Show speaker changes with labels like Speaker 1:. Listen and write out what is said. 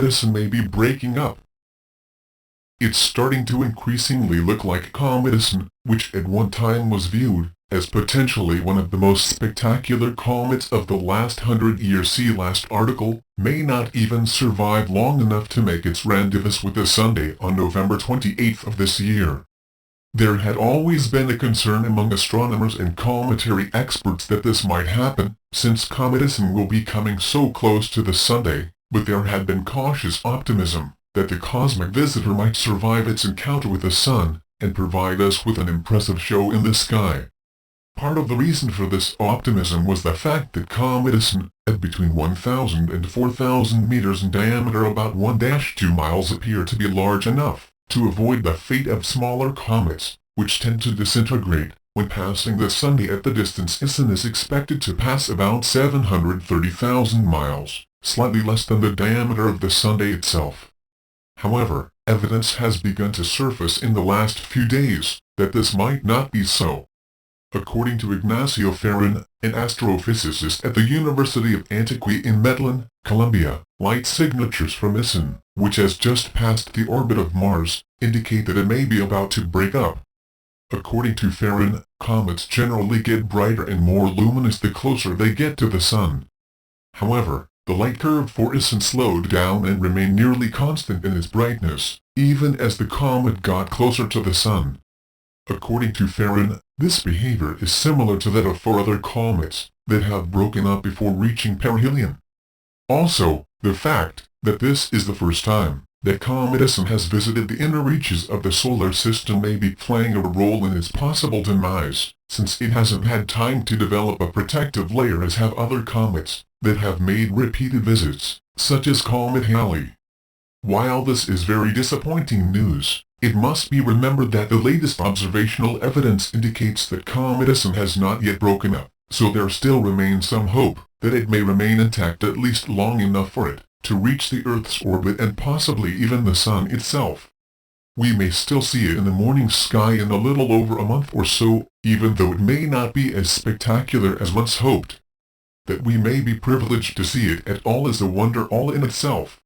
Speaker 1: Comet ISON may be breaking up. It's starting to increasingly look like Comet ISON, which at one time was viewed as potentially one of the most spectacular comets of the last 100 years. See last article, may not even survive long enough to make its rendezvous with the Sun on November 28th of this year. There had always been a concern among astronomers and cometary experts that this might happen, since Comet ISON will be coming so close to the Sun, but there had been cautious optimism that the cosmic visitor might survive its encounter with the Sun, and provide us with an impressive show in the sky. Part of the reason for this optimism was the fact that Comet ISON, at between 1,000 and 4,000 meters in diameter, about 1-2 miles, appeared to be large enough to avoid the fate of smaller comets, which tend to disintegrate when passing the Sun. At the distance ISON is expected to pass about 730,000 miles, slightly less than the diameter of the Sun itself. However, evidence has begun to surface in the last few days that this might not be so. According to Ignacio Ferrin, an astrophysicist at the University of Antioquia in Medellin, Colombia, light signatures from ISON, which has just passed the orbit of Mars, indicate that it may be about to break up. According to Ferrin, comets generally get brighter and more luminous the closer they get to the Sun. However, the light curve for ISON slowed down and remained nearly constant in its brightness, even as the comet got closer to the Sun. According to Ferrin, this behavior is similar to that of 4 other comets that have broken up before reaching perihelion. Also, the fact that this is the first time that Comet ISON has visited the inner reaches of the solar system may be playing a role in its possible demise, since it hasn't had time to develop a protective layer as have other comets that have made repeated visits, such as Comet Halley. While this is very disappointing news, it must be remembered that the latest observational evidence indicates that Comet ISON has not yet broken up, so there still remains some hope that it may remain intact at least long enough for it to reach the Earth's orbit and possibly even the Sun itself. We may still see it in the morning sky in a little over a month or so, even though it may not be as spectacular as once hoped. That we may be privileged to see it at all is a wonder all in itself.